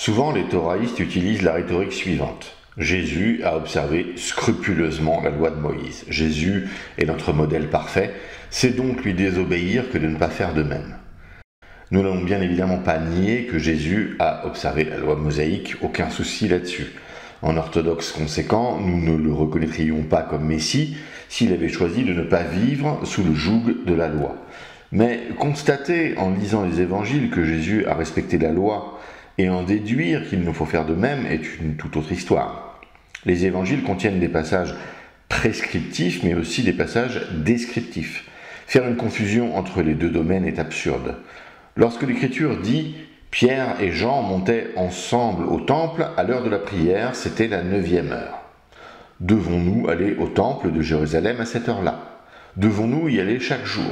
Souvent, les thoraïstes utilisent la rhétorique suivante. Jésus a observé scrupuleusement la loi de Moïse. Jésus est notre modèle parfait, c'est donc lui désobéir que de ne pas faire de même. Nous n'allons bien évidemment pas nier que Jésus a observé la loi mosaïque, aucun souci là-dessus. En orthodoxe conséquent, nous ne le reconnaîtrions pas comme Messie s'il avait choisi de ne pas vivre sous le joug de la loi. Mais constater en lisant les évangiles que Jésus a respecté la loi et en déduire qu'il nous faut faire de même est une toute autre histoire. Les évangiles contiennent des passages prescriptifs mais aussi des passages descriptifs. Faire une confusion entre les deux domaines est absurde. Lorsque l'Écriture dit « Pierre et Jean montaient ensemble au temple à l'heure de la prière, c'était la 9e heure ». Devons-nous aller au temple de Jérusalem à cette heure-là? Devons-nous y aller chaque jour?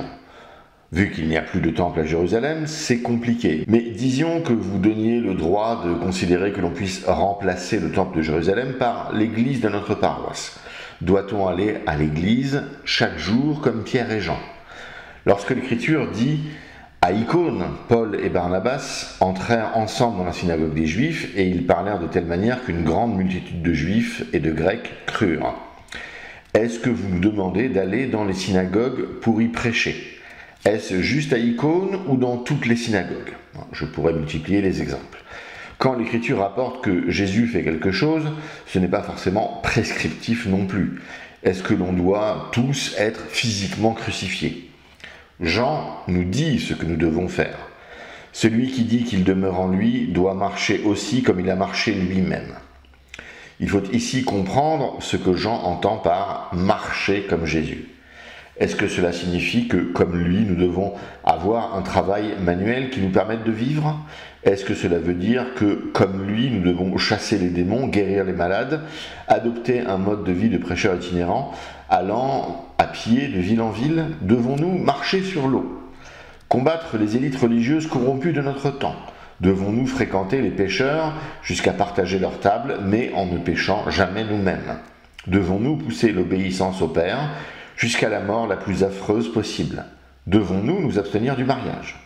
Vu qu'il n'y a plus de temple à Jérusalem, c'est compliqué. Mais disions que vous donniez le droit de considérer que l'on puisse remplacer le temple de Jérusalem par l'église de notre paroisse. Doit-on aller à l'église chaque jour comme Pierre et Jean? Lorsque l'Écriture dit « À Icône, Paul et Barnabas entrèrent ensemble dans la synagogue des Juifs et ils parlèrent de telle manière qu'une grande multitude de Juifs et de Grecs crurent. » Est-ce que vous nous demandez d'aller dans les synagogues pour y prêcher? Est-ce juste à Icône ou dans toutes les synagogues? Je pourrais multiplier les exemples. Quand l'Écriture rapporte que Jésus fait quelque chose, ce n'est pas forcément prescriptif non plus. Est-ce que l'on doit tous être physiquement crucifiés? Jean nous dit ce que nous devons faire. Celui qui dit qu'il demeure en lui doit marcher aussi comme il a marché lui-même. Il faut ici comprendre ce que Jean entend par « marcher comme Jésus ». Est-ce que cela signifie que, comme lui, nous devons avoir un travail manuel qui nous permette de vivre? Est-ce que cela veut dire que, comme lui, nous devons chasser les démons, guérir les malades, adopter un mode de vie de prêcheur itinérant, allant à pied de ville en ville? Devons-nous marcher sur l'eau? Combattre les élites religieuses corrompues de notre temps? Devons-nous fréquenter les pécheurs jusqu'à partager leur table, mais en ne péchant jamais nous-mêmes? Devons-nous pousser l'obéissance au Père jusqu'à la mort la plus affreuse possible? Devons-nous nous abstenir du mariage?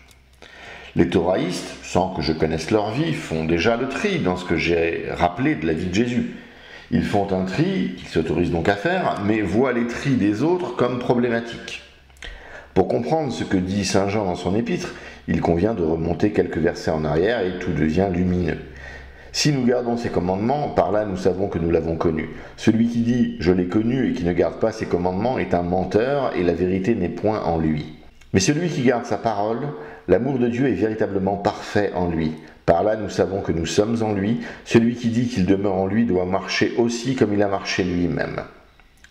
Les thoraïstes, sans que je connaisse leur vie, font déjà le tri dans ce que j'ai rappelé de la vie de Jésus. Ils font un tri qu'ils s'autorisent donc à faire, mais voient les tris des autres comme problématiques. Pour comprendre ce que dit saint Jean dans son épître, il convient de remonter quelques versets en arrière et tout devient lumineux. Si nous gardons ses commandements, par là nous savons que nous l'avons connu. Celui qui dit « je l'ai connu » et qui ne garde pas ses commandements est un menteur et la vérité n'est point en lui. Mais celui qui garde sa parole, l'amour de Dieu est véritablement parfait en lui. Par là nous savons que nous sommes en lui. Celui qui dit qu'il demeure en lui doit marcher aussi comme il a marché lui-même.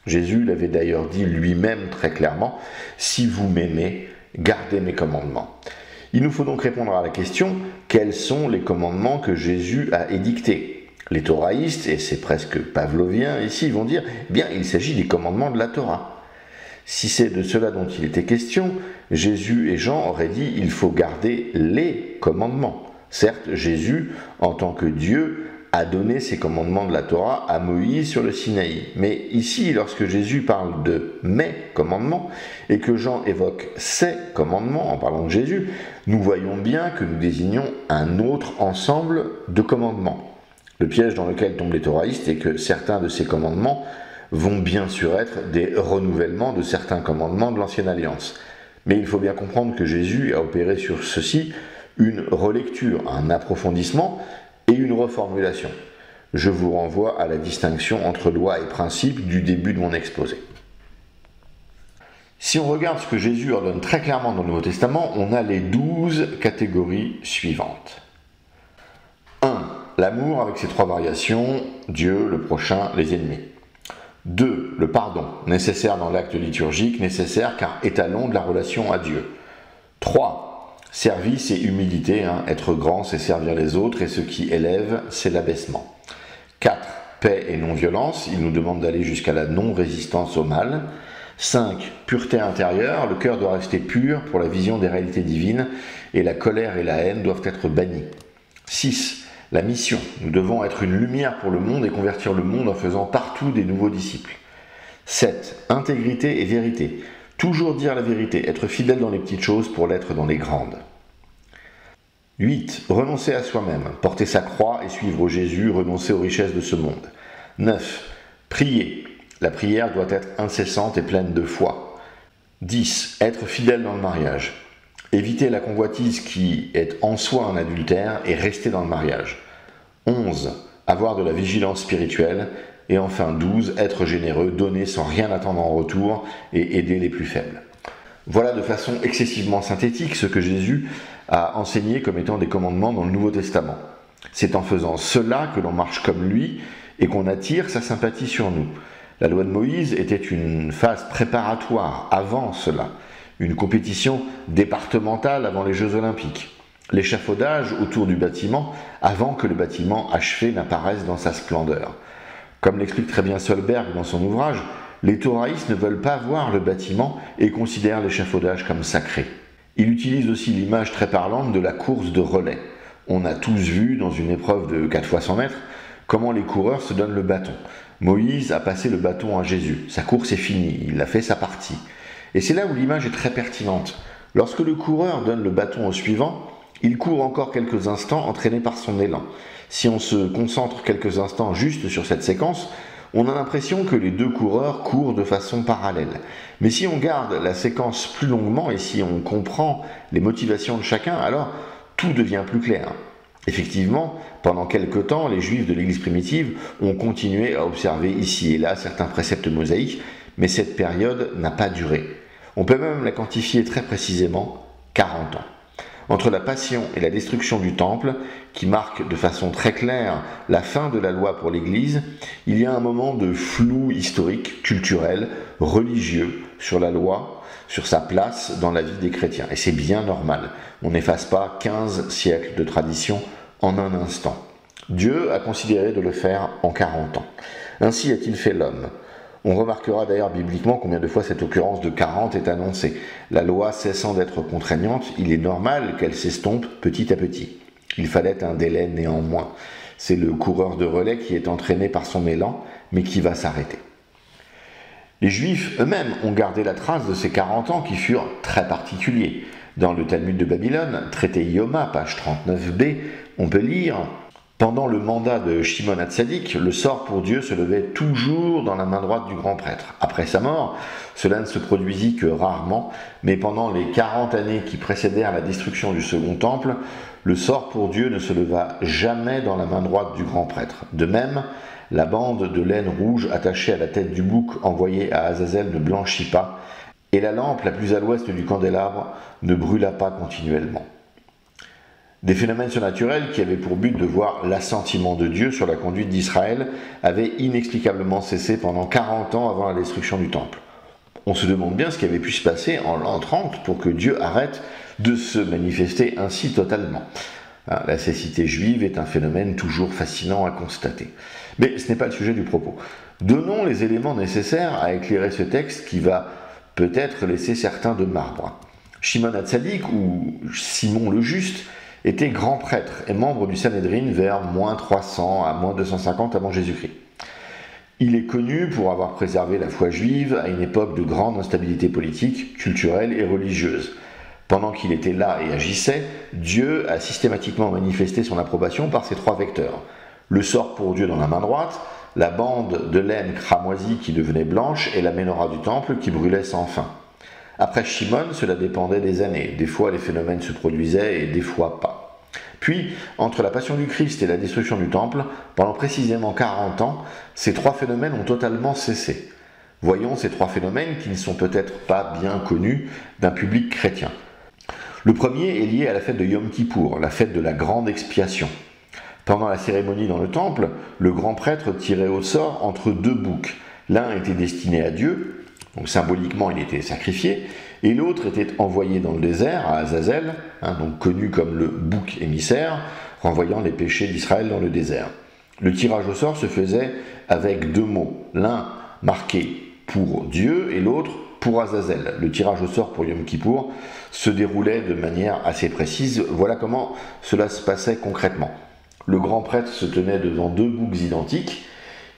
Jésus l'avait d'ailleurs dit lui-même très clairement « si vous m'aimez, gardez mes commandements ». Il nous faut donc répondre à la question « quels sont les commandements que Jésus a édictés ?» Les thoraïstes, et c'est presque pavlovien ici, vont dire « bien, il s'agit des commandements de la Torah ». Si c'est de cela dont il était question, Jésus et Jean auraient dit « il faut garder les commandements ». Certes, Jésus, en tant que Dieu, a donné ces commandements de la Torah à Moïse sur le Sinaï. Mais ici, lorsque Jésus parle de « mes commandements » et que Jean évoque « ses commandements » en parlant de Jésus, nous voyons bien que nous désignons un autre ensemble de commandements. Le piège dans lequel tombent les thoraïstes est que certains de ces commandements vont bien sûr être des renouvellements de certains commandements de l'Ancienne Alliance. Mais il faut bien comprendre que Jésus a opéré sur ceci une relecture, un approfondissement et une reformulation. Je vous renvoie à la distinction entre loi et principe du début de mon exposé. Si on regarde ce que Jésus ordonne très clairement dans le Nouveau Testament, on a les 12 catégories suivantes. 1. L'amour avec ses 3 variations, Dieu, le prochain, les ennemis. 2. Le pardon, nécessaire dans l'acte liturgique, nécessaire car étalon de la relation à Dieu. 3. Service et humilité, être grand c'est servir les autres et ce qui élève c'est l'abaissement. 4. Paix et non-violence, il nous demande d'aller jusqu'à la non-résistance au mal. 5. Pureté intérieure, le cœur doit rester pur pour la vision des réalités divines et la colère et la haine doivent être bannies. 6. La mission, nous devons être une lumière pour le monde et convertir le monde en faisant partout des nouveaux disciples. 7. Intégrité et vérité, toujours dire la vérité, être fidèle dans les petites choses pour l'être dans les grandes. 8. Renoncer à soi-même, porter sa croix et suivre Jésus, renoncer aux richesses de ce monde. 9. Prier. La prière doit être incessante et pleine de foi. 10. Être fidèle dans le mariage. Éviter la convoitise qui est en soi un adultère et rester dans le mariage. 11. Avoir de la vigilance spirituelle. Et enfin 12. Être généreux, donner sans rien attendre en retour et aider les plus faibles. Voilà de façon excessivement synthétique ce que Jésus a enseigné comme étant des commandements dans le Nouveau Testament. C'est en faisant cela que l'on marche comme lui et qu'on attire sa sympathie sur nous. La loi de Moïse était une phase préparatoire avant cela, une compétition départementale avant les Jeux Olympiques, l'échafaudage autour du bâtiment avant que le bâtiment achevé n'apparaisse dans sa splendeur. Comme l'explique très bien Solberg dans son ouvrage, les thoraïstes ne veulent pas voir le bâtiment et considèrent l'échafaudage comme sacré. Il utilise aussi l'image très parlante de la course de relais. On a tous vu dans une épreuve de 4 x 100 mètres comment les coureurs se donnent le bâton. Moïse a passé le bâton à Jésus. Sa course est finie, il a fait sa partie. Et c'est là où l'image est très pertinente. Lorsque le coureur donne le bâton au suivant, il court encore quelques instants entraîné par son élan. Si on se concentre quelques instants juste sur cette séquence, on a l'impression que les deux coureurs courent de façon parallèle. Mais si on garde la séquence plus longuement et si on comprend les motivations de chacun, alors tout devient plus clair. Effectivement, pendant quelque temps, les Juifs de l'Église primitive ont continué à observer ici et là certains préceptes mosaïques, mais cette période n'a pas duré. On peut même la quantifier très précisément, 40 ans. Entre la passion et la destruction du temple, qui marque de façon très claire la fin de la loi pour l'Église, il y a un moment de flou historique, culturel, religieux sur la loi, sur sa place dans la vie des chrétiens. Et c'est bien normal. On n'efface pas 15 siècles de tradition en un instant. Dieu a considéré de le faire en 40 ans. Ainsi a-t-il fait l'homme. On remarquera d'ailleurs bibliquement combien de fois cette occurrence de 40 est annoncée. La loi cessant d'être contraignante, il est normal qu'elle s'estompe petit à petit. Il fallait un délai néanmoins. C'est le coureur de relais qui est entraîné par son élan, mais qui va s'arrêter. Les Juifs eux-mêmes ont gardé la trace de ces 40 ans qui furent très particuliers. Dans le Talmud de Babylone, traité Yoma, page 39b, on peut lire « Pendant le mandat de Shimon Hatzadik, le sort pour Dieu se levait toujours dans la main droite du grand prêtre. Après sa mort, cela ne se produisit que rarement, mais pendant les 40 années qui précédèrent la destruction du second temple, le sort pour Dieu ne se leva jamais dans la main droite du grand prêtre. De même, la bande de laine rouge attachée à la tête du bouc envoyée à Azazel ne blanchit pas, et la lampe la plus à l'ouest du candélabre ne brûla pas continuellement. » Des phénomènes surnaturels qui avaient pour but de voir l'assentiment de Dieu sur la conduite d'Israël avaient inexplicablement cessé pendant 40 ans avant la destruction du temple. On se demande bien ce qui avait pu se passer en l'an 30 pour que Dieu arrête de se manifester ainsi totalement. La cécité juive est un phénomène toujours fascinant à constater. Mais ce n'est pas le sujet du propos. Donnons les éléments nécessaires à éclairer ce texte qui va peut-être laisser certains de marbre. Shimon Hatzadik, ou Simon le Juste, était grand prêtre et membre du Sanhédrin vers moins 300 à moins 250 avant Jésus-Christ. Il est connu pour avoir préservé la foi juive à une époque de grande instabilité politique, culturelle et religieuse. Pendant qu'il était là et agissait, Dieu a systématiquement manifesté son approbation par ces 3 vecteurs. Le sort pour Dieu dans la main droite, la bande de laine cramoisie qui devenait blanche et la menorah du temple qui brûlait sans fin. Après Shimon, cela dépendait des années. Des fois, les phénomènes se produisaient et des fois pas. Puis, entre la passion du Christ et la destruction du temple, pendant précisément 40 ans, ces 3 phénomènes ont totalement cessé. Voyons ces 3 phénomènes qui ne sont peut-être pas bien connus d'un public chrétien. Le premier est lié à la fête de Yom Kippour, la fête de la grande expiation. Pendant la cérémonie dans le temple, le grand prêtre tirait au sort entre 2 boucs. L'un était destiné à Dieu, donc symboliquement il était sacrifié, et l'autre était envoyé dans le désert à Azazel, donc connu comme le bouc émissaire, renvoyant les péchés d'Israël dans le désert. Le tirage au sort se faisait avec 2 mots, l'un marqué pour Dieu et l'autre pour Azazel. Le tirage au sort pour Yom Kippour se déroulait de manière assez précise. Voilà comment cela se passait concrètement. Le grand prêtre se tenait devant 2 boucs identiques.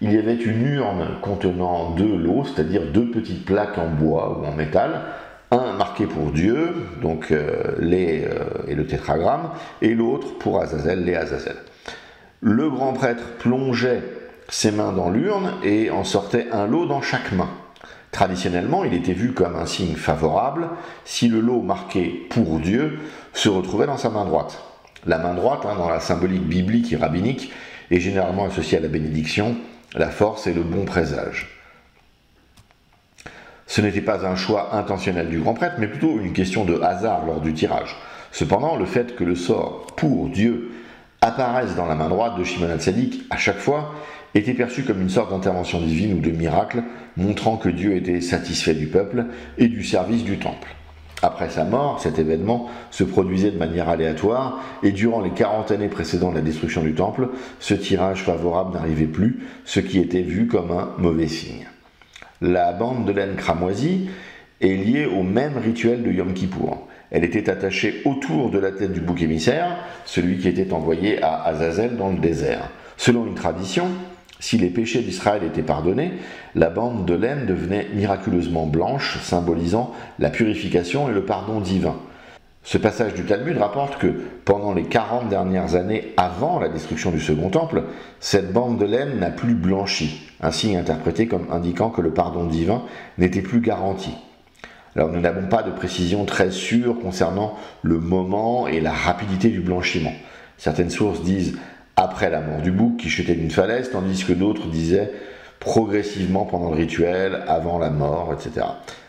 Il y avait une urne contenant 2 lots, c'est-à-dire 2 petites plaques en bois ou en métal. Un marqué pour Dieu, donc les et le tétragramme, et l'autre pour Azazel, les Azazel. Le grand prêtre plongeait ses mains dans l'urne et en sortait un lot dans chaque main. Traditionnellement, il était vu comme un signe favorable si le lot marqué pour Dieu se retrouvait dans sa main droite. La main droite, dans la symbolique biblique et rabbinique, est généralement associée à la bénédiction, la force et le bon présage. Ce n'était pas un choix intentionnel du grand prêtre, mais plutôt une question de hasard lors du tirage. Cependant, le fait que le sort pour Dieu apparaisse dans la main droite de Shimon HaTzadik à chaque fois était perçu comme une sorte d'intervention divine ou de miracle, montrant que Dieu était satisfait du peuple et du service du temple. Après sa mort, cet événement se produisait de manière aléatoire, et durant les 40 années précédant la destruction du temple, ce tirage favorable n'arrivait plus, ce qui était vu comme un mauvais signe. La bande de laine cramoisie est liée au même rituel de Yom Kippour. Elle était attachée autour de la tête du bouc émissaire, celui qui était envoyé à Azazel dans le désert. Selon une tradition, si les péchés d'Israël étaient pardonnés, la bande de laine devenait miraculeusement blanche, symbolisant la purification et le pardon divin. Ce passage du Talmud rapporte que pendant les 40 dernières années avant la destruction du Second Temple, cette bande de laine n'a plus blanchi, un signe interprété comme indiquant que le pardon divin n'était plus garanti. Alors nous n'avons pas de précision très sûre concernant le moment et la rapidité du blanchiment. Certaines sources disent après la mort du bouc qui chutait d'une falaise, tandis que d'autres disaient progressivement pendant le rituel, avant la mort, etc.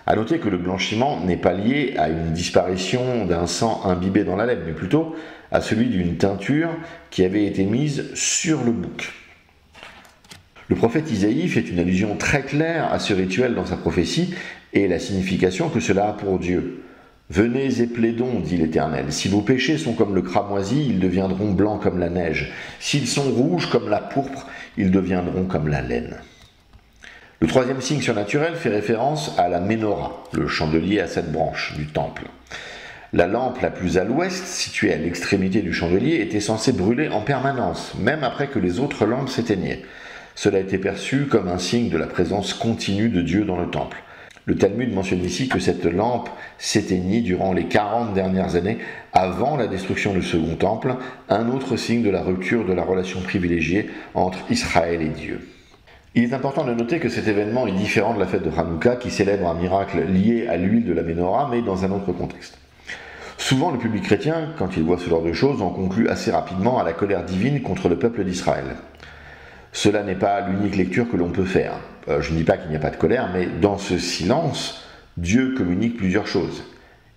A noter que le blanchiment n'est pas lié à une disparition d'un sang imbibé dans la laine, mais plutôt à celui d'une teinture qui avait été mise sur le bouc. Le prophète Isaïe fait une allusion très claire à ce rituel dans sa prophétie et la signification que cela a pour Dieu. « Venez et plaidons, dit l'Éternel. Si vos péchés sont comme le cramoisi, ils deviendront blancs comme la neige. S'ils sont rouges comme la pourpre, ils deviendront comme la laine. » Le troisième signe surnaturel fait référence à la Ménorah, le chandelier à 7 branches du temple. La lampe la plus à l'ouest, située à l'extrémité du chandelier, était censée brûler en permanence, même après que les autres lampes s'éteignaient. Cela était perçu comme un signe de la présence continue de Dieu dans le temple. Le Talmud mentionne ici que cette lampe s'éteignit durant les 40 dernières années avant la destruction du Second Temple, un autre signe de la rupture de la relation privilégiée entre Israël et Dieu. Il est important de noter que cet événement est différent de la fête de Hanouka qui célèbre un miracle lié à l'huile de la Ménorah, mais dans un autre contexte. Souvent, le public chrétien, quand il voit ce genre de choses, en conclut assez rapidement à la colère divine contre le peuple d'Israël. Cela n'est pas l'unique lecture que l'on peut faire. Je ne dis pas qu'il n'y a pas de colère, mais dans ce silence, Dieu communique plusieurs choses.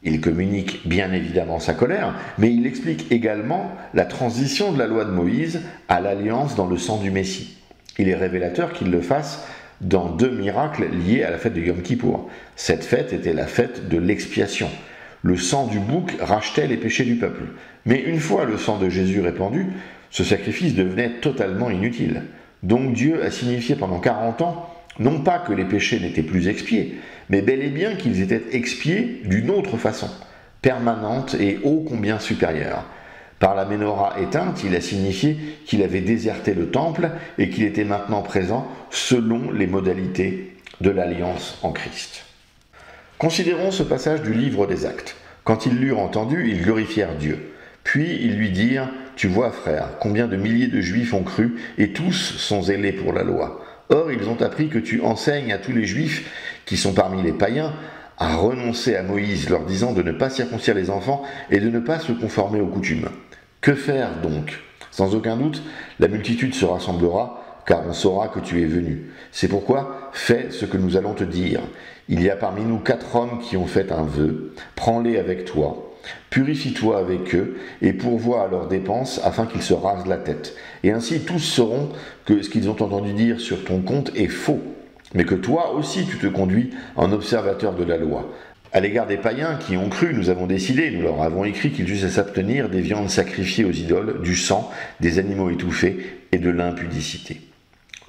Il communique bien évidemment sa colère, mais il explique également la transition de la loi de Moïse à l'alliance dans le sang du Messie. Il est révélateur qu'il le fasse dans 2 miracles liés à la fête de Yom Kippour. Cette fête était la fête de l'expiation. Le sang du bouc rachetait les péchés du peuple. Mais une fois le sang de Jésus répandu, ce sacrifice devenait totalement inutile. Donc Dieu a signifié pendant 40 ans, non pas que les péchés n'étaient plus expiés, mais bel et bien qu'ils étaient expiés d'une autre façon, permanente et ô combien supérieure. Par la Ménorah éteinte, il a signifié qu'il avait déserté le temple et qu'il était maintenant présent selon les modalités de l'alliance en Christ. Considérons ce passage du livre des Actes. Quand ils l'eurent entendu, ils glorifièrent Dieu. Puis ils lui dirent « Tu vois, frère, combien de milliers de Juifs ont cru, et tous sont zélés pour la loi. Or, ils ont appris que tu enseignes à tous les Juifs qui sont parmi les païens à renoncer à Moïse, leur disant de ne pas circoncire les enfants et de ne pas se conformer aux coutumes. Que faire donc ? Sans aucun doute, la multitude se rassemblera, car on saura que tu es venu. C'est pourquoi fais ce que nous allons te dire. Il y a parmi nous 4 hommes qui ont fait un vœu. Prends-les avec toi. Purifie-toi avec eux et pourvois à leurs dépenses afin qu'ils se rasent la tête. Et ainsi tous sauront que ce qu'ils ont entendu dire sur ton compte est faux, mais que toi aussi tu te conduis en observateur de la loi. À l'égard des païens qui ont cru, nous avons décidé, nous leur avons écrit qu'ils eussent à s'abstenir des viandes sacrifiées aux idoles, du sang, des animaux étouffés et de l'impudicité.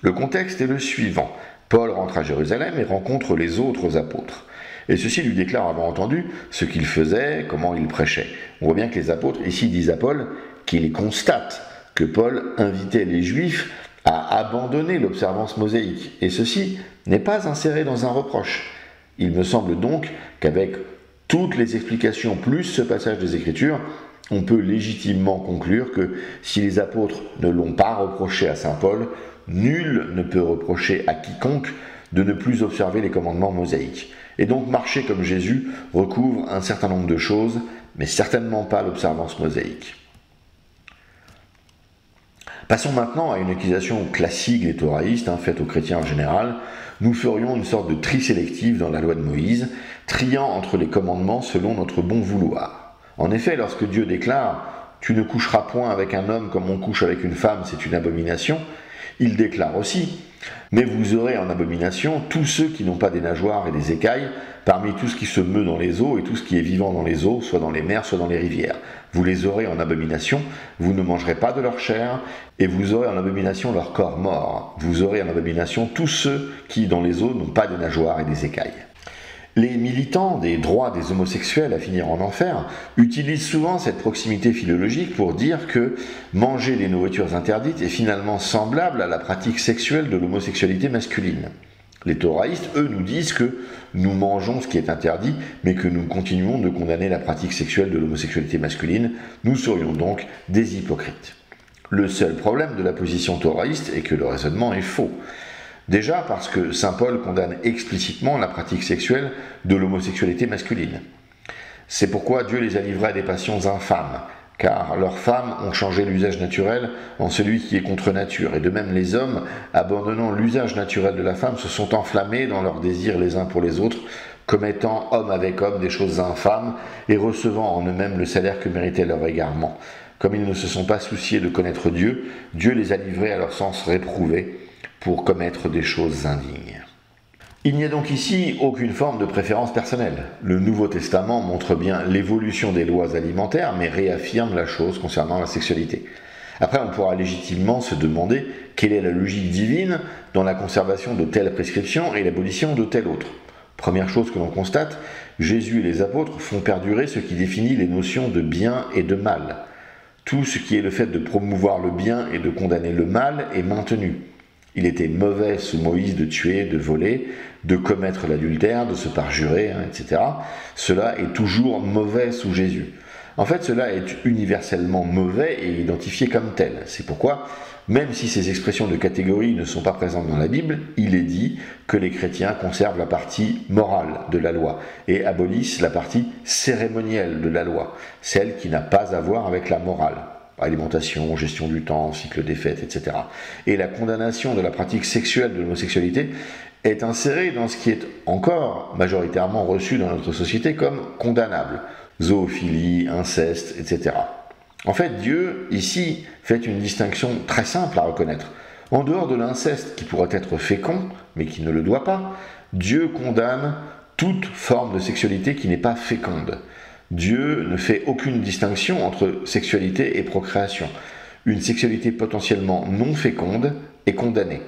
Le contexte est le suivant. Paul rentre à Jérusalem et rencontre les autres apôtres. Et ceux-ci lui déclarent avoir entendu ce qu'il faisait, comment il prêchait. On voit bien que les apôtres ici disent à Paul qu'ils constatent que Paul invitait les Juifs à abandonner l'observance mosaïque. Et ceci n'est pas inséré dans un reproche. Il me semble donc qu'avec toutes les explications plus ce passage des Écritures, on peut légitimement conclure que si les apôtres ne l'ont pas reproché à saint Paul, nul ne peut reprocher à quiconque de ne plus observer les commandements mosaïques. Et donc marcher comme Jésus recouvre un certain nombre de choses, mais certainement pas l'observance mosaïque. Passons maintenant à une accusation classique des thoraïstes, faite aux chrétiens en général. Nous ferions une sorte de tri sélectif dans la loi de Moïse, triant entre les commandements selon notre bon vouloir. En effet, lorsque Dieu déclare « Tu ne coucheras point avec un homme comme on couche avec une femme, c'est une abomination », il déclare aussi « Mais vous aurez en abomination tous ceux qui n'ont pas des nageoires et des écailles, parmi tout ce qui se meut dans les eaux et tout ce qui est vivant dans les eaux, soit dans les mers, soit dans les rivières. Vous les aurez en abomination, vous ne mangerez pas de leur chair, et vous aurez en abomination leur corps mort. Vous aurez en abomination tous ceux qui, dans les eaux, n'ont pas de nageoires et des écailles. » Les militants des droits des homosexuels à finir en enfer utilisent souvent cette proximité philologique pour dire que manger des nourritures interdites est finalement semblable à la pratique sexuelle de l'homosexualité masculine. Les thoraïstes, eux, nous disent que nous mangeons ce qui est interdit, mais que nous continuons de condamner la pratique sexuelle de l'homosexualité masculine. Nous serions donc des hypocrites. Le seul problème de la position thoraïste est que le raisonnement est faux. Déjà parce que saint Paul condamne explicitement la pratique sexuelle de l'homosexualité masculine. C'est pourquoi Dieu les a livrés à des passions infâmes, car leurs femmes ont changé l'usage naturel en celui qui est contre nature, et de même les hommes, abandonnant l'usage naturel de la femme, se sont enflammés dans leurs désirs les uns pour les autres, commettant homme avec homme des choses infâmes, et recevant en eux-mêmes le salaire que méritait leur égarement. Comme ils ne se sont pas souciés de connaître Dieu, Dieu les a livrés à leur sens réprouvé, pour commettre des choses indignes. Il n'y a donc ici aucune forme de préférence personnelle. Le Nouveau Testament montre bien l'évolution des lois alimentaires, mais réaffirme la chose concernant la sexualité. Après, on pourra légitimement se demander quelle est la logique divine dans la conservation de telle prescription et l'abolition de telle autre. Première chose que l'on constate, Jésus et les apôtres font perdurer ce qui définit les notions de bien et de mal. Tout ce qui est le fait de promouvoir le bien et de condamner le mal est maintenu. Il était mauvais sous Moïse de tuer, de voler, de commettre l'adultère, de se parjurer, etc. Cela est toujours mauvais sous Jésus. En fait, cela est universellement mauvais et identifié comme tel. C'est pourquoi, même si ces expressions de catégorie ne sont pas présentes dans la Bible, il est dit que les chrétiens conservent la partie morale de la loi et abolissent la partie cérémonielle de la loi, celle qui n'a pas à voir avec la morale. Alimentation, gestion du temps, cycle des fêtes, etc. Et la condamnation de la pratique sexuelle de l'homosexualité est insérée dans ce qui est encore majoritairement reçu dans notre société comme condamnable. Zoophilie, inceste, etc. En fait, Dieu, ici, fait une distinction très simple à reconnaître. En dehors de l'inceste qui pourrait être fécond, mais qui ne le doit pas, Dieu condamne toute forme de sexualité qui n'est pas féconde. Dieu ne fait aucune distinction entre sexualité et procréation. Une sexualité potentiellement non féconde est condamnée.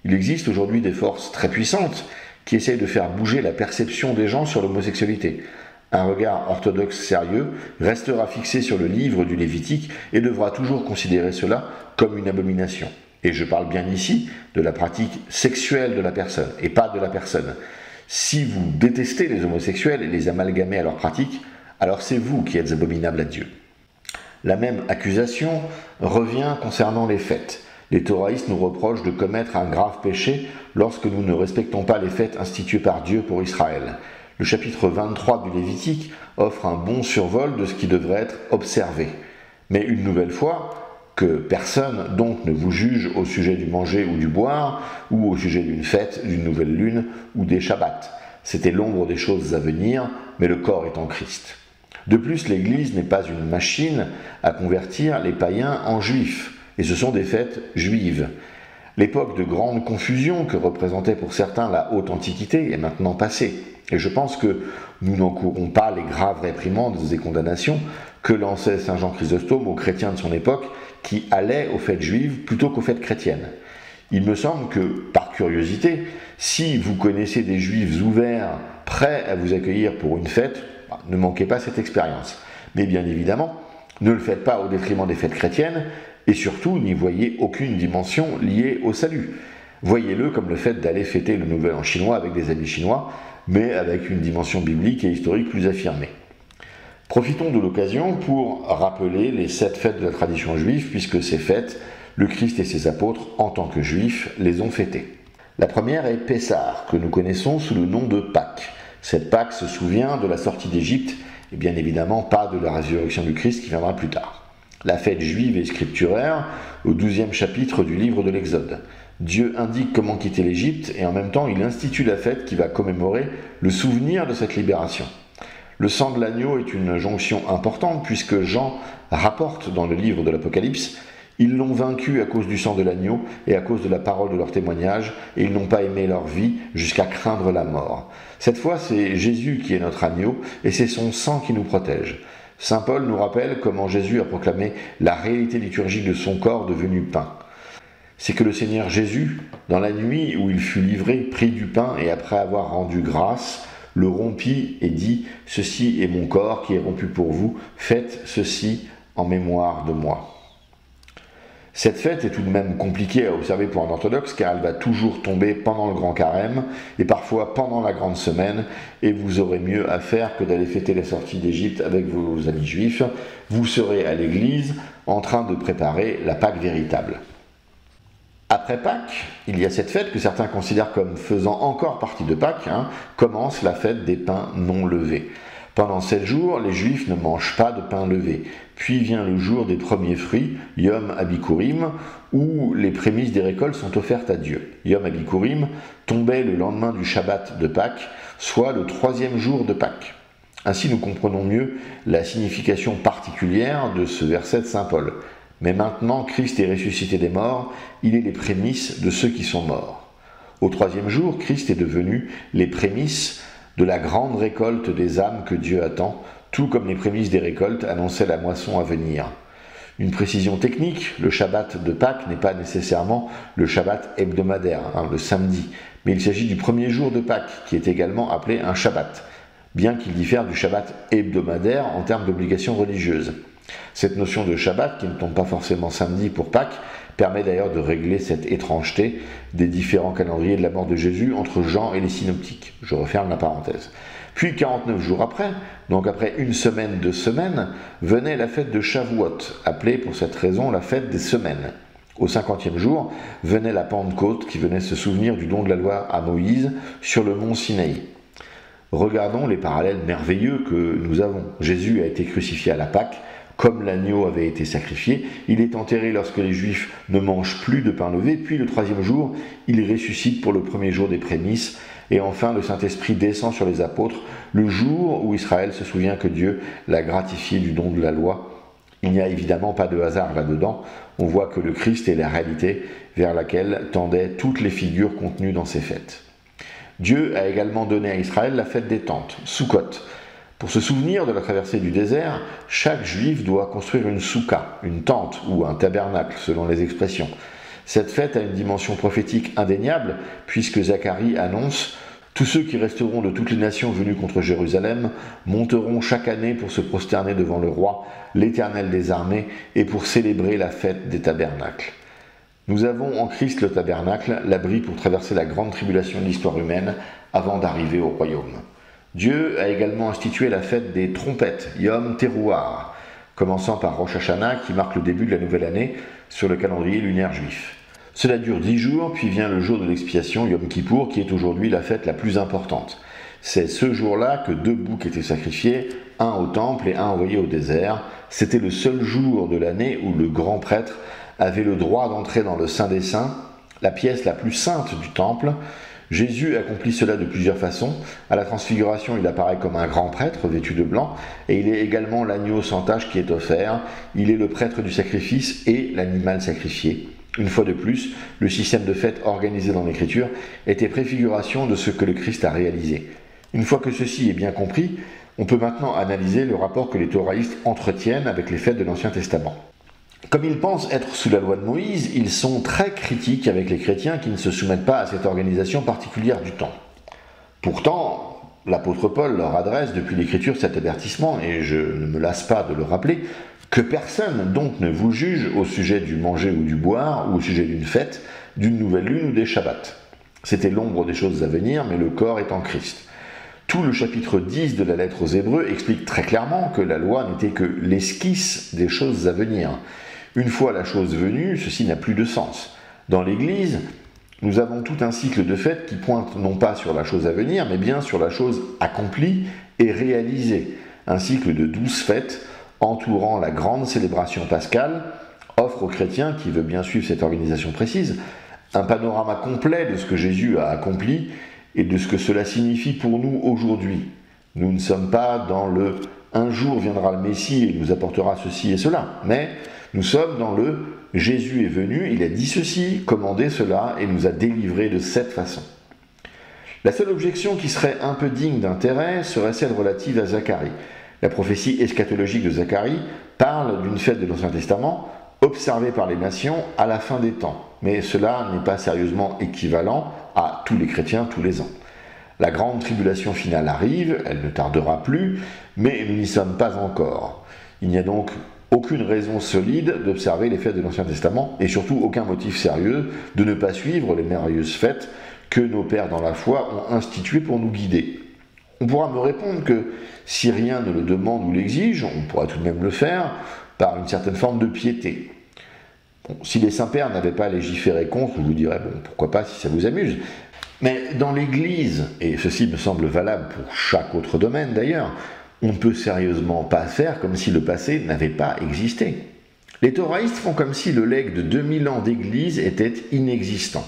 Il existe aujourd'hui des forces très puissantes qui essayent de faire bouger la perception des gens sur l'homosexualité. Un regard orthodoxe sérieux restera fixé sur le livre du Lévitique et devra toujours considérer cela comme une abomination. Et je parle bien ici de la pratique sexuelle de la personne, et pas de la personne. Si vous détestez les homosexuels et les amalgamez à leur pratique, alors c'est vous qui êtes abominables à Dieu. La même accusation revient concernant les fêtes. Les thoraïstes nous reprochent de commettre un grave péché lorsque nous ne respectons pas les fêtes instituées par Dieu pour Israël. Le chapitre 23 du Lévitique offre un bon survol de ce qui devrait être observé. Mais une nouvelle fois, que personne donc ne vous juge au sujet du manger ou du boire, ou au sujet d'une fête, d'une nouvelle lune ou des shabbats. C'était l'ombre des choses à venir, mais le corps est en Christ. De plus, l'Église n'est pas une machine à convertir les païens en juifs, et ce sont des fêtes juives. L'époque de grande confusion que représentait pour certains la haute antiquité est maintenant passée, et je pense que nous n'encourons pas les graves réprimandes et condamnations que lançait saint Jean Chrysostome aux chrétiens de son époque qui allaient aux fêtes juives plutôt qu'aux fêtes chrétiennes. Il me semble que, par curiosité, si vous connaissez des juifs ouverts, prêts à vous accueillir pour une fête, ne manquez pas cette expérience. Mais bien évidemment, ne le faites pas au détriment des fêtes chrétiennes, et surtout n'y voyez aucune dimension liée au salut. Voyez-le comme le fait d'aller fêter le Nouvel An chinois avec des amis chinois, mais avec une dimension biblique et historique plus affirmée. Profitons de l'occasion pour rappeler les 7 fêtes de la tradition juive, puisque ces fêtes, le Christ et ses apôtres, en tant que juifs, les ont fêtées. La première est Pessah, que nous connaissons sous le nom de Pâques. Cette Pâques se souvient de la sortie d'Égypte, et bien évidemment pas de la résurrection du Christ qui viendra plus tard. La fête juive est scripturaire au 12e chapitre du livre de l'Exode. Dieu indique comment quitter l'Égypte et en même temps il institue la fête qui va commémorer le souvenir de cette libération. Le sang de l'agneau est une jonction importante puisque Jean rapporte dans le livre de l'Apocalypse « Ils l'ont vaincu à cause du sang de l'agneau et à cause de la parole de leur témoignage et ils n'ont pas aimé leur vie jusqu'à craindre la mort. » Cette fois c'est Jésus qui est notre agneau et c'est son sang qui nous protège. Saint Paul nous rappelle comment Jésus a proclamé la réalité liturgique de son corps devenu pain. C'est que le Seigneur Jésus, dans la nuit où il fut livré, prit du pain et après avoir rendu grâce, le rompit et dit « Ceci est mon corps qui est rompu pour vous, faites ceci en mémoire de moi. » Cette fête est tout de même compliquée à observer pour un orthodoxe car elle va toujours tomber pendant le grand carême et parfois pendant la grande semaine et vous aurez mieux à faire que d'aller fêter la sortie d'Égypte avec vos amis juifs. Vous serez à l'église en train de préparer la Pâque véritable. Après Pâques, il y a cette fête que certains considèrent comme faisant encore partie de Pâques, commence la fête des pains non levés. Pendant 7 jours, les Juifs ne mangent pas de pain levé. Puis vient le jour des premiers fruits, Yom Abikurim, où les prémices des récoltes sont offertes à Dieu. Yom Abikurim tombait le lendemain du Shabbat de Pâques, soit le 3e jour de Pâques. Ainsi nous comprenons mieux la signification particulière de ce verset de saint Paul. Mais maintenant, Christ est ressuscité des morts, il est les prémices de ceux qui sont morts. Au 3e jour, Christ est devenu les prémices de la grande récolte des âmes que Dieu attend, tout comme les prémices des récoltes annonçaient la moisson à venir. Une précision technique, le Shabbat de Pâques n'est pas nécessairement le Shabbat hebdomadaire, le samedi, mais il s'agit du 1er jour de Pâques, qui est également appelé un Shabbat, bien qu'il diffère du Shabbat hebdomadaire en termes d'obligations religieuses. Cette notion de Shabbat, qui ne tombe pas forcément samedi pour Pâques, permet d'ailleurs de régler cette étrangeté des différents calendriers de la mort de Jésus entre Jean et les synoptiques. Je referme la parenthèse. Puis 49 jours après, donc après une semaine, 2 semaines, venait la fête de Shavuot, appelée pour cette raison la fête des semaines. Au 50e jour, venait la Pentecôte qui venait se souvenir du don de la loi à Moïse sur le mont Sinaï. Regardons les parallèles merveilleux que nous avons. Jésus a été crucifié à la Pâque, comme l'agneau avait été sacrifié, il est enterré lorsque les Juifs ne mangent plus de pain levé, puis le 3e jour, il ressuscite pour le 1er jour des prémices, et enfin le Saint-Esprit descend sur les apôtres, le jour où Israël se souvient que Dieu l'a gratifié du don de la loi. Il n'y a évidemment pas de hasard là-dedans, on voit que le Christ est la réalité vers laquelle tendaient toutes les figures contenues dans ces fêtes. Dieu a également donné à Israël la fête des tentes, Sukkot. Pour se souvenir de la traversée du désert, chaque juif doit construire une soukha, une tente ou un tabernacle selon les expressions. Cette fête a une dimension prophétique indéniable puisque Zacharie annonce « Tous ceux qui resteront de toutes les nations venues contre Jérusalem monteront chaque année pour se prosterner devant le roi, l'Éternel des armées, et pour célébrer la fête des tabernacles. » Nous avons en Christ le tabernacle, l'abri pour traverser la grande tribulation de l'histoire humaine avant d'arriver au royaume. Dieu a également institué la fête des trompettes, Yom Teruah, commençant par Rosh Hashanah qui marque le début de la nouvelle année sur le calendrier lunaire juif. Cela dure 10 jours, puis vient le jour de l'expiation, Yom Kippour, qui est aujourd'hui la fête la plus importante. C'est ce jour-là que 2 boucs étaient sacrifiés, un au temple et un envoyé au désert. C'était le seul jour de l'année où le grand prêtre avait le droit d'entrer dans le Saint des Saints, la pièce la plus sainte du temple. Jésus accomplit cela de plusieurs façons. À la transfiguration, il apparaît comme un grand prêtre vêtu de blanc, et il est également l'agneau sans tache qui est offert. Il est le prêtre du sacrifice et l'animal sacrifié. Une fois de plus, le système de fête organisé dans l'Écriture était préfiguration de ce que le Christ a réalisé. Une fois que ceci est bien compris, on peut maintenant analyser le rapport que les thoraïstes entretiennent avec les fêtes de l'Ancien Testament. Comme ils pensent être sous la loi de Moïse, ils sont très critiques avec les chrétiens qui ne se soumettent pas à cette organisation particulière du temps. Pourtant, l'apôtre Paul leur adresse depuis l'Écriture cet avertissement, et je ne me lasse pas de le rappeler, que personne donc ne vous juge au sujet du manger ou du boire, ou au sujet d'une fête, d'une nouvelle lune ou des Shabbats. C'était l'ombre des choses à venir, mais le corps est en Christ. Tout le chapitre 10 de la lettre aux Hébreux explique très clairement que la loi n'était que l'esquisse des choses à venir. Une fois la chose venue, ceci n'a plus de sens. Dans l'Église, nous avons tout un cycle de fêtes qui pointe non pas sur la chose à venir, mais bien sur la chose accomplie et réalisée. Un cycle de 12 fêtes entourant la grande célébration pascale offre aux chrétiens, qui veut bien suivre cette organisation précise, un panorama complet de ce que Jésus a accompli et de ce que cela signifie pour nous aujourd'hui. Nous ne sommes pas dans le « un jour viendra le Messie et nous apportera ceci et cela », mais nous sommes dans le « Jésus est venu, il a dit ceci, commandé cela et nous a délivrés de cette façon ». La seule objection qui serait un peu digne d'intérêt serait celle relative à Zacharie. La prophétie eschatologique de Zacharie parle d'une fête de l'Ancien Testament observée par les nations à la fin des temps. Mais cela n'est pas sérieusement équivalent à tous les chrétiens tous les ans. La grande tribulation finale arrive, elle ne tardera plus, mais nous n'y sommes pas encore. Il n'y a donc aucune raison solide d'observer les fêtes de l'Ancien Testament et surtout aucun motif sérieux de ne pas suivre les merveilleuses fêtes que nos pères dans la foi ont instituées pour nous guider. On pourra me répondre que si rien ne le demande ou l'exige, on pourra tout de même le faire par une certaine forme de piété. Bon, si les saints-pères n'avaient pas légiféré contre, je vous dirais, bon, pourquoi pas si ça vous amuse. Mais dans l'Église, et ceci me semble valable pour chaque autre domaine d'ailleurs, on ne peut sérieusement pas faire comme si le passé n'avait pas existé. Les thoraïstes font comme si le legs de 2000 ans d'Église était inexistant.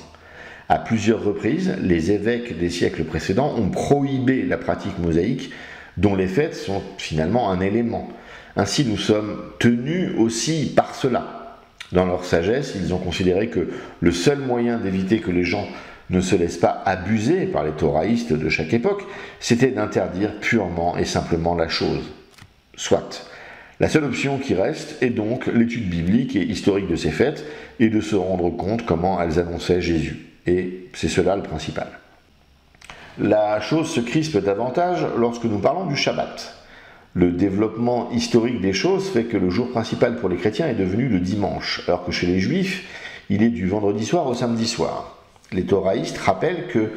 À plusieurs reprises, les évêques des siècles précédents ont prohibé la pratique mosaïque, dont les fêtes sont finalement un élément. Ainsi, nous sommes tenus aussi par cela. Dans leur sagesse, ils ont considéré que le seul moyen d'éviter que les gens ne se laissent pas abuser par les thoraïstes de chaque époque, c'était d'interdire purement et simplement la chose. Soit. La seule option qui reste est donc l'étude biblique et historique de ces fêtes et de se rendre compte comment elles annonçaient Jésus. Et c'est cela le principal. La chose se crispe davantage lorsque nous parlons du Shabbat. Le développement historique des choses fait que le jour principal pour les chrétiens est devenu le dimanche, alors que chez les juifs, il est du vendredi soir au samedi soir. Les thoraïstes rappellent que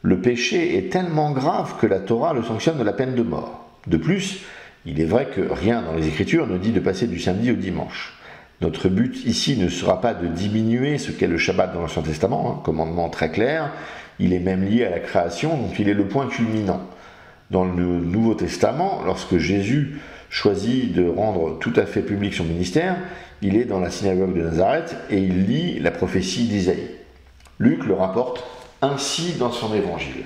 le péché est tellement grave que la Torah le sanctionne de la peine de mort. De plus, il est vrai que rien dans les Écritures ne dit de passer du samedi au dimanche. Notre but ici ne sera pas de diminuer ce qu'est le Shabbat dans l'Ancien Testament, commandement très clair, il est même lié à la création, donc il est le point culminant. Dans le Nouveau Testament, lorsque Jésus choisit de rendre tout à fait public son ministère, il est dans la synagogue de Nazareth et il lit la prophétie d'Isaïe. Luc le rapporte ainsi dans son évangile.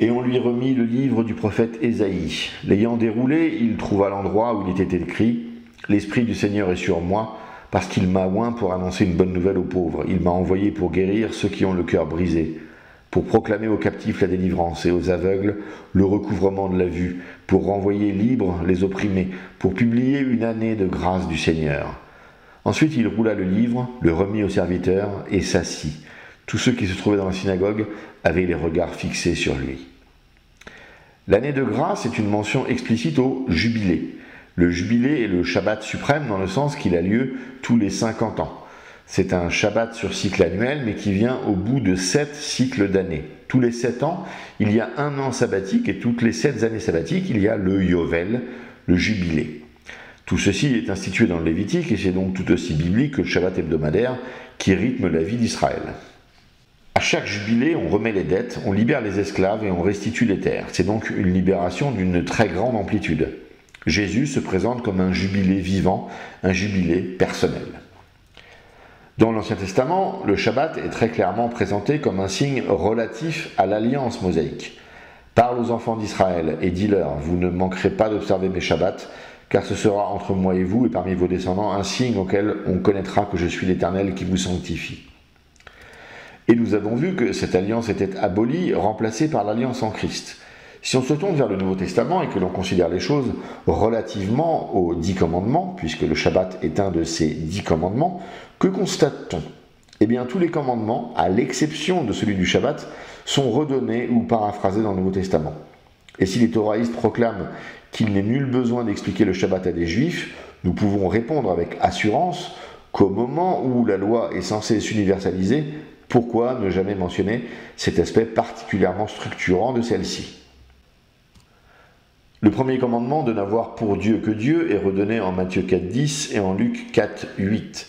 Et on lui remit le livre du prophète Ésaïe. L'ayant déroulé, il trouva l'endroit où il était écrit « L'Esprit du Seigneur est sur moi, parce qu'il m'a oint pour annoncer une bonne nouvelle aux pauvres. Il m'a envoyé pour guérir ceux qui ont le cœur brisé, pour proclamer aux captifs la délivrance et aux aveugles le recouvrement de la vue, pour renvoyer libres les opprimés, pour publier une année de grâce du Seigneur. » Ensuite il roula le livre, le remit aux serviteurs et s'assit. Tous ceux qui se trouvaient dans la synagogue avaient les regards fixés sur lui. L'année de grâce est une mention explicite au jubilé. Le jubilé est le Shabbat suprême dans le sens qu'il a lieu tous les 50 ans. C'est un Shabbat sur cycle annuel, mais qui vient au bout de 7 cycles d'années. Tous les 7 ans, il y a un an sabbatique, et toutes les 7 années sabbatiques, il y a le Yovel, le jubilé. Tout ceci est institué dans le Lévitique, et c'est donc tout aussi biblique que le Shabbat hebdomadaire qui rythme la vie d'Israël. À chaque jubilé, on remet les dettes, on libère les esclaves et on restitue les terres. C'est donc une libération d'une très grande amplitude. Jésus se présente comme un jubilé vivant, un jubilé personnel. Dans l'Ancien Testament, le Shabbat est très clairement présenté comme un signe relatif à l'alliance mosaïque. Parle aux enfants d'Israël et dis-leur, vous ne manquerez pas d'observer mes Shabbats, car ce sera entre moi et vous et parmi vos descendants un signe auquel on connaîtra que je suis l'Éternel qui vous sanctifie. Et nous avons vu que cette alliance était abolie, remplacée par l'alliance en Christ. Si on se tourne vers le Nouveau Testament et que l'on considère les choses relativement aux 10 commandements, puisque le Shabbat est un de ces 10 commandements, que constate-t-on ? Eh bien, tous les commandements, à l'exception de celui du Shabbat, sont redonnés ou paraphrasés dans le Nouveau Testament. Et si les thoraïstes proclament qu'il n'est nul besoin d'expliquer le Shabbat à des Juifs, nous pouvons répondre avec assurance qu'au moment où la loi est censée s'universaliser, pourquoi ne jamais mentionner cet aspect particulièrement structurant de celle-ci? Le premier commandement de n'avoir pour Dieu que Dieu est redonné en Matthieu 4,10 et en Luc 4,8.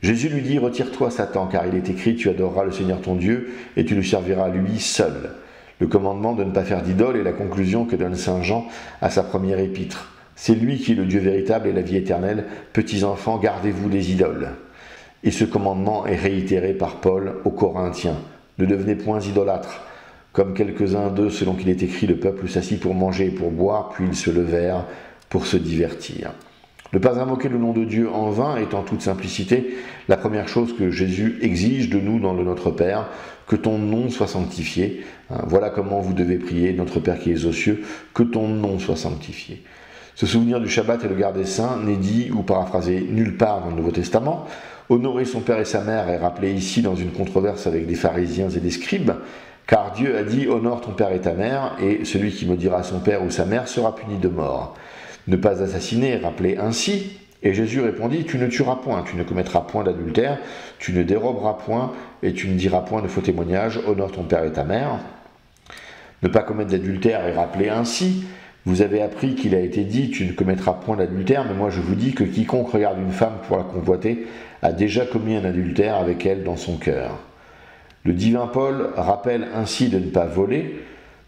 Jésus lui dit « Retire-toi, Satan, car il est écrit, tu adoreras le Seigneur ton Dieu et tu le serviras lui seul. » Le commandement de ne pas faire d'idole est la conclusion que donne saint Jean à sa première épître. C'est lui qui est le Dieu véritable et la vie éternelle. Petits enfants, gardez-vous des idoles. Et ce commandement est réitéré par Paul aux Corinthiens. Ne devenez point idolâtres, comme quelques-uns d'eux, selon qu'il est écrit, le peuple s'assit pour manger et pour boire, puis ils se levèrent pour se divertir. Ne pas invoquer le nom de Dieu en vain est en toute simplicité la première chose que Jésus exige de nous dans le Notre Père, que ton nom soit sanctifié. Voilà comment vous devez prier, notre Père qui es aux cieux, que ton nom soit sanctifié. Se souvenir du Shabbat et le garder saint n'est dit ou paraphrasé nulle part dans le Nouveau Testament. Honorer son père et sa mère est rappelé ici dans une controverse avec des pharisiens et des scribes, car Dieu a dit « Honore ton père et ta mère, et celui qui maudira son père ou sa mère sera puni de mort. » Ne pas assassiner est rappelé ainsi, et Jésus répondit « Tu ne tueras point, tu ne commettras point d'adultère, tu ne déroberas point, et tu ne diras point de faux témoignages, honore ton père et ta mère. » Ne pas commettre d'adultère est rappelé ainsi. Vous avez appris qu'il a été dit « Tu ne commettras point d'adultère, mais moi je vous dis que quiconque regarde une femme pour la convoiter a déjà commis un adultère avec elle dans son cœur. » Le divin Paul rappelle ainsi de ne pas voler.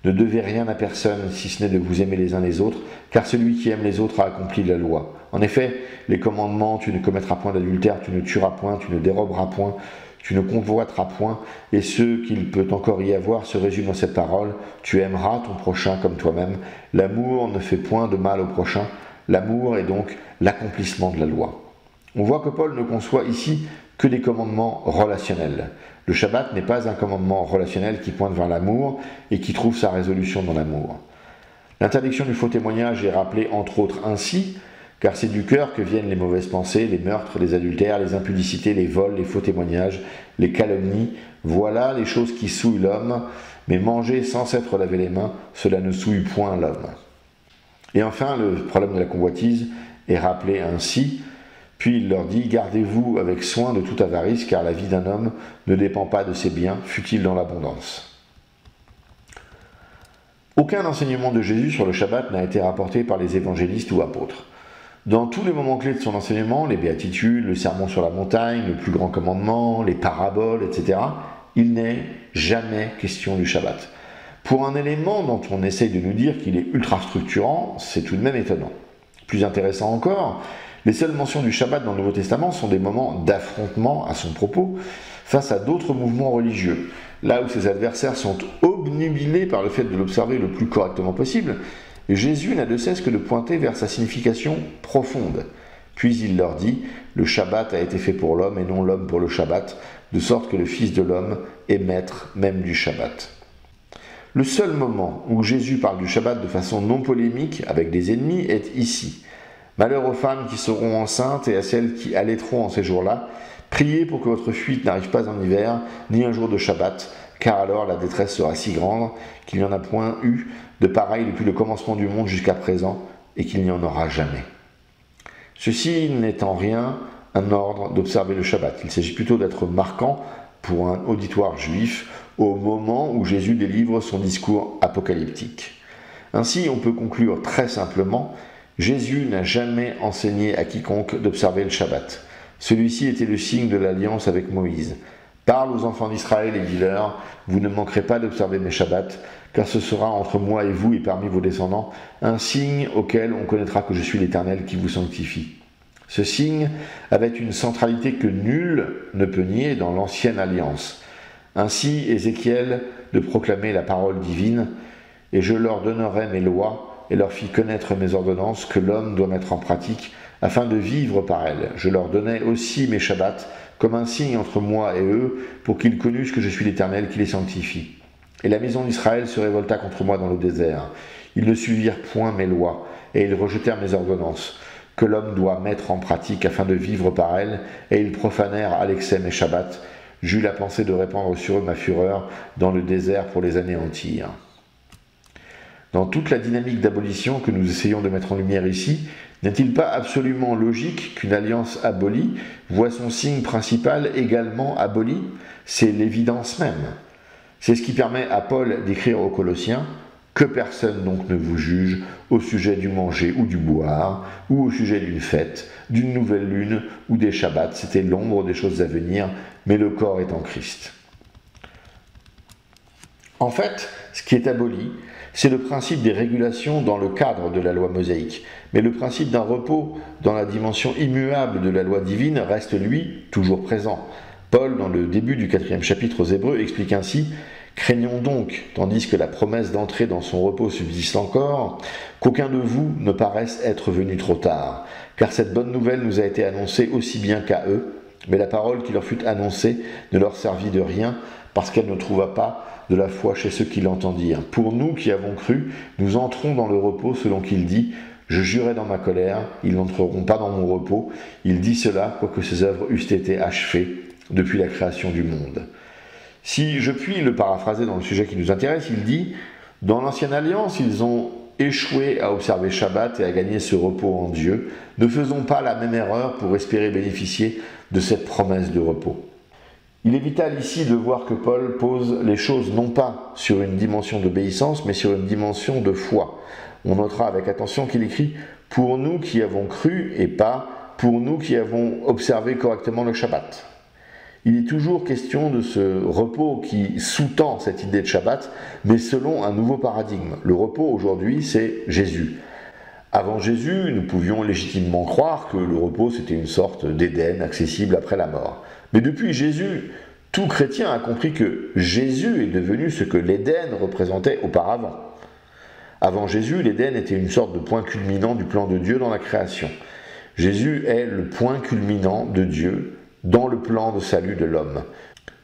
Ne devez rien à personne, si ce n'est de vous aimer les uns les autres, car celui qui aime les autres a accompli la loi. En effet, les commandements, tu ne commettras point d'adultère, tu ne tueras point, tu ne déroberas point, tu ne convoiteras point, et ce qu'il peut encore y avoir se résume dans cette parole, tu aimeras ton prochain comme toi-même. L'amour ne fait point de mal au prochain, l'amour est donc l'accomplissement de la loi. On voit que Paul ne conçoit ici que des commandements relationnels. Le Shabbat n'est pas un commandement relationnel qui pointe vers l'amour et qui trouve sa résolution dans l'amour. L'interdiction du faux témoignage est rappelée entre autres ainsi, car c'est du cœur que viennent les mauvaises pensées, les meurtres, les adultères, les impudicités, les vols, les faux témoignages, les calomnies. Voilà les choses qui souillent l'homme, mais manger sans s'être lavé les mains, cela ne souille point l'homme. Et enfin, le problème de la convoitise est rappelé ainsi. Puis il leur dit « Gardez-vous avec soin de toute avarice, car la vie d'un homme ne dépend pas de ses biens, fût-il dans l'abondance. » Aucun enseignement de Jésus sur le Shabbat n'a été rapporté par les évangélistes ou apôtres. Dans tous les moments clés de son enseignement, les béatitudes, le sermon sur la montagne, le plus grand commandement, les paraboles, etc., il n'est jamais question du Shabbat. Pour un élément dont on essaye de nous dire qu'il est ultra structurant, c'est tout de même étonnant. Plus intéressant encore, les seules mentions du Shabbat dans le Nouveau Testament sont des moments d'affrontement à son propos face à d'autres mouvements religieux. Là où ses adversaires sont obnubilés par le fait de l'observer le plus correctement possible, Jésus n'a de cesse que de pointer vers sa signification profonde. Puis il leur dit « Le Shabbat a été fait pour l'homme et non l'homme pour le Shabbat, de sorte que le Fils de l'homme est maître même du Shabbat. » Le seul moment où Jésus parle du Shabbat de façon non polémique avec des ennemis est ici. Malheur aux femmes qui seront enceintes et à celles qui allaiteront en ces jours-là. Priez pour que votre fuite n'arrive pas en hiver, ni un jour de Shabbat, car alors la détresse sera si grande qu'il n'y en a point eu de pareil depuis le commencement du monde jusqu'à présent, et qu'il n'y en aura jamais. Ceci n'est en rien un ordre d'observer le Shabbat. Il s'agit plutôt d'être marquant pour un auditoire juif au moment où Jésus délivre son discours apocalyptique. Ainsi, on peut conclure très simplement, Jésus n'a jamais enseigné à quiconque d'observer le Shabbat. Celui-ci était le signe de l'alliance avec Moïse. Parle aux enfants d'Israël et dis-leur, vous ne manquerez pas d'observer mes Shabbats, car ce sera entre moi et vous et parmi vos descendants un signe auquel on connaîtra que je suis l'Éternel qui vous sanctifie. Ce signe avait une centralité que nul ne peut nier dans l'ancienne alliance. Ainsi, Ézéchiel de proclamer la parole divine, et je leur donnerai mes lois, et leur fit connaître mes ordonnances que l'homme doit mettre en pratique afin de vivre par elles. Je leur donnai aussi mes Shabbats comme un signe entre moi et eux pour qu'ils connussent que je suis l'Éternel qui les sanctifie. Et la maison d'Israël se révolta contre moi dans le désert. Ils ne suivirent point mes lois et ils rejetèrent mes ordonnances que l'homme doit mettre en pratique afin de vivre par elles, et ils profanèrent à l'excès mes Shabbats. J'eus la pensée de répandre sur eux ma fureur dans le désert pour les anéantir. Dans toute la dynamique d'abolition que nous essayons de mettre en lumière ici, N'est-il pas absolument logique qu'une alliance abolie voit son signe principal également aboli? C'est l'évidence même. C'est ce qui permet à Paul d'écrire aux Colossiens « Que personne donc ne vous juge au sujet du manger ou du boire, ou au sujet d'une fête, d'une nouvelle lune ou des Shabbats. C'était l'ombre des choses à venir, mais le corps est en Christ. » En fait, ce qui est aboli, c'est le principe des régulations dans le cadre de la loi mosaïque. Mais le principe d'un repos dans la dimension immuable de la loi divine reste, lui, toujours présent. Paul, dans le début du 4e chapitre aux Hébreux, explique ainsi « Craignons donc, tandis que la promesse d'entrer dans son repos subsiste encore, qu'aucun de vous ne paraisse être venu trop tard. Car cette bonne nouvelle nous a été annoncée aussi bien qu'à eux, mais la parole qui leur fut annoncée ne leur servit de rien, parce qu'elle ne trouva pas de la foi chez ceux qui l'entendirent. Pour nous qui avons cru, nous entrons dans le repos selon qu'il dit « Je jurais dans ma colère, ils n'entreront pas dans mon repos. Il dit cela, quoique ses œuvres eussent été achevées depuis la création du monde. » Si je puis le paraphraser dans le sujet qui nous intéresse, il dit « Dans l'ancienne alliance, ils ont échoué à observer Shabbat et à gagner ce repos en Dieu. Ne faisons pas la même erreur pour espérer bénéficier de cette promesse de repos. » Il est vital ici de voir que Paul pose les choses non pas sur une dimension d'obéissance, mais sur une dimension de foi. On notera avec attention qu'il écrit « pour nous qui avons cru » et pas « pour nous qui avons observé correctement le Shabbat ». Il est toujours question de ce repos qui sous-tend cette idée de Shabbat, mais selon un nouveau paradigme. Le repos aujourd'hui, c'est Jésus. Avant Jésus, nous pouvions légitimement croire que le repos, c'était une sorte d'Éden accessible après la mort. Mais depuis Jésus, tout chrétien a compris que Jésus est devenu ce que l'Éden représentait auparavant. Avant Jésus, l'Éden était une sorte de point culminant du plan de Dieu dans la création. Jésus est le point culminant de Dieu dans le plan de salut de l'homme.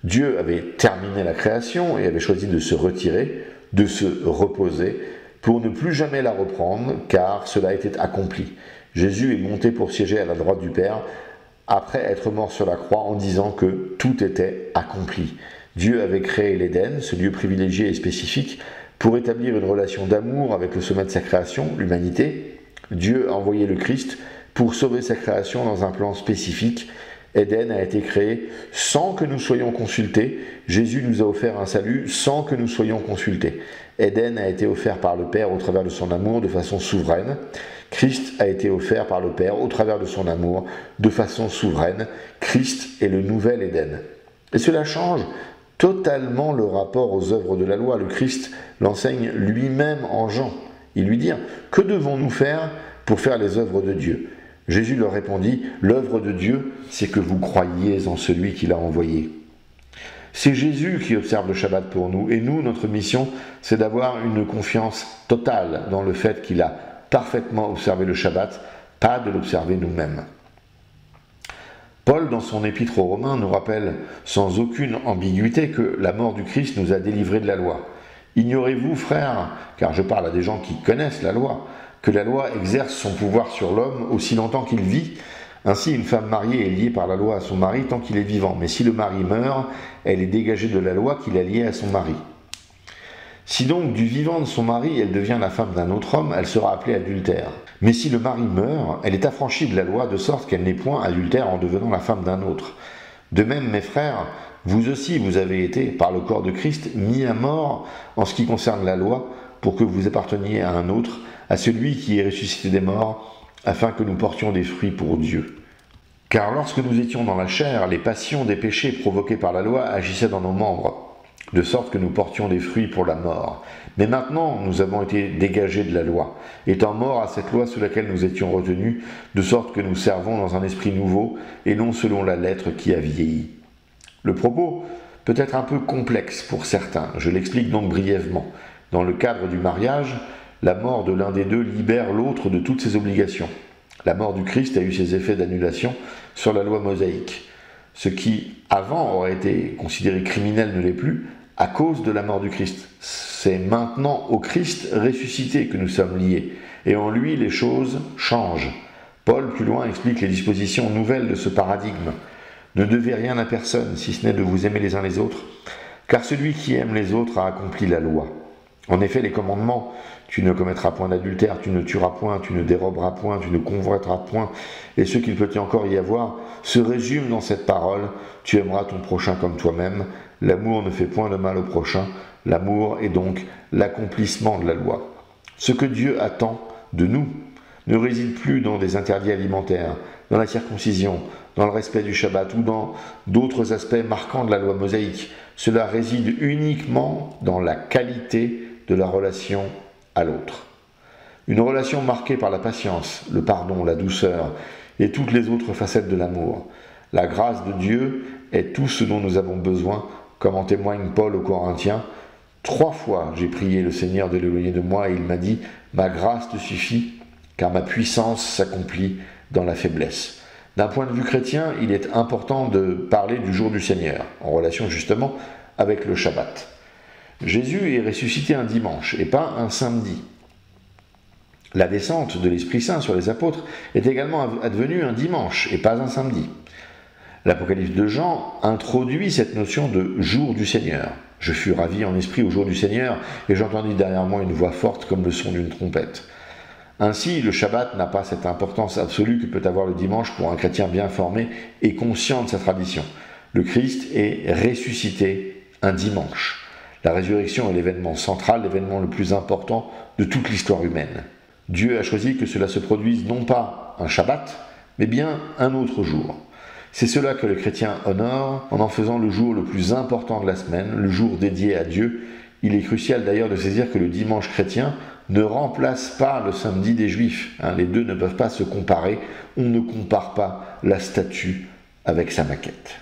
Dieu avait terminé la création et avait choisi de se retirer, de se reposer, pour ne plus jamais la reprendre, car cela était accompli. Jésus est monté pour siéger à la droite du Père, après être mort sur la croix en disant que tout était accompli. Dieu avait créé l'Éden, ce lieu privilégié et spécifique, pour établir une relation d'amour avec le sommet de sa création, l'humanité. Dieu a envoyé le Christ pour sauver sa création dans un plan spécifique. Éden a été créé sans que nous soyons consultés. Jésus nous a offert un salut sans que nous soyons consultés. Éden a été offert par le Père au travers de son amour de façon souveraine. Christ a été offert par le Père au travers de son amour de façon souveraine. Christ est le nouvel Éden. Et cela change totalement le rapport aux œuvres de la loi. Le Christ l'enseigne lui-même en Jean. Il lui dit « Que devons-nous faire pour faire les œuvres de Dieu ?» Jésus leur répondit « L'œuvre de Dieu, c'est que vous croyiez en celui qui l'a envoyé. » C'est Jésus qui observe le Shabbat pour nous, et nous, notre mission, c'est d'avoir une confiance totale dans le fait qu'il a parfaitement observé le Shabbat, pas de l'observer nous-mêmes. Paul, dans son épître aux Romains, nous rappelle sans aucune ambiguïté que la mort du Christ nous a délivrés de la loi. Ignorez-vous, frères, car je parle à des gens qui connaissent la loi, que la loi exerce son pouvoir sur l'homme aussi longtemps qu'il vit. Ainsi, une femme mariée est liée par la loi à son mari tant qu'il est vivant. Mais si le mari meurt, elle est dégagée de la loi qui l'a liée à son mari. Si donc du vivant de son mari, elle devient la femme d'un autre homme, elle sera appelée adultère. Mais si le mari meurt, elle est affranchie de la loi de sorte qu'elle n'est point adultère en devenant la femme d'un autre. De même, mes frères, vous aussi, vous avez été, par le corps de Christ, mis à mort en ce qui concerne la loi, pour que vous apparteniez à un autre, à celui qui est ressuscité des morts, afin que nous portions des fruits pour Dieu. Car lorsque nous étions dans la chair, les passions des péchés provoqués par la loi agissaient dans nos membres, de sorte que nous portions des fruits pour la mort. Mais maintenant, nous avons été dégagés de la loi, étant morts à cette loi sous laquelle nous étions retenus, de sorte que nous servons dans un esprit nouveau, et non selon la lettre qui a vieilli. Le propos peut être un peu complexe pour certains, je l'explique donc brièvement. Dans le cadre du mariage, la mort de l'un des deux libère l'autre de toutes ses obligations. La mort du Christ a eu ses effets d'annulation sur la loi mosaïque. Ce qui, avant, aurait été considéré criminel ne l'est plus à cause de la mort du Christ. C'est maintenant au Christ ressuscité que nous sommes liés, et en lui les choses changent. Paul, plus loin, explique les dispositions nouvelles de ce paradigme. Ne devez rien à personne, si ce n'est de vous aimer les uns les autres, car celui qui aime les autres a accompli la loi. En effet, les commandements, tu ne commettras point d'adultère, tu ne tueras point, tu ne déroberas point, tu ne convoiteras point, et ce qu'il peut encore y avoir, se résument dans cette parole, tu aimeras ton prochain comme toi-même, l'amour ne fait point de mal au prochain, l'amour est donc l'accomplissement de la loi. Ce que Dieu attend de nous ne réside plus dans des interdits alimentaires, dans la circoncision, dans le respect du Shabbat ou dans d'autres aspects marquants de la loi mosaïque. Cela réside uniquement dans la qualité de la relation à l'autre. Une relation marquée par la patience, le pardon, la douceur et toutes les autres facettes de l'amour. La grâce de Dieu est tout ce dont nous avons besoin, comme en témoigne Paul aux Corinthiens. 3 fois j'ai prié le Seigneur de l'éloigner de moi et il m'a dit « Ma grâce te suffit, car ma puissance s'accomplit dans la faiblesse ». D'un point de vue chrétien, il est important de parler du jour du Seigneur, en relation justement avec le Shabbat. Jésus est ressuscité un dimanche et pas un samedi. La descente de l'Esprit Saint sur les apôtres est également advenue un dimanche et pas un samedi. L'Apocalypse de Jean introduit cette notion de jour du Seigneur. Je fus ravi en esprit au jour du Seigneur et j'entendis derrière moi une voix forte comme le son d'une trompette. Ainsi, le Shabbat n'a pas cette importance absolue que peut avoir le dimanche pour un chrétien bien formé et conscient de sa tradition. Le Christ est ressuscité un dimanche. La résurrection est l'événement central, l'événement le plus important de toute l'histoire humaine. Dieu a choisi que cela se produise non pas un Shabbat, mais bien un autre jour. C'est cela que le chrétien honore en faisant le jour le plus important de la semaine, le jour dédié à Dieu. Il est crucial d'ailleurs de saisir que le dimanche chrétien ne remplace pas le samedi des Juifs. Les deux ne peuvent pas se comparer. On ne compare pas la statue avec sa maquette.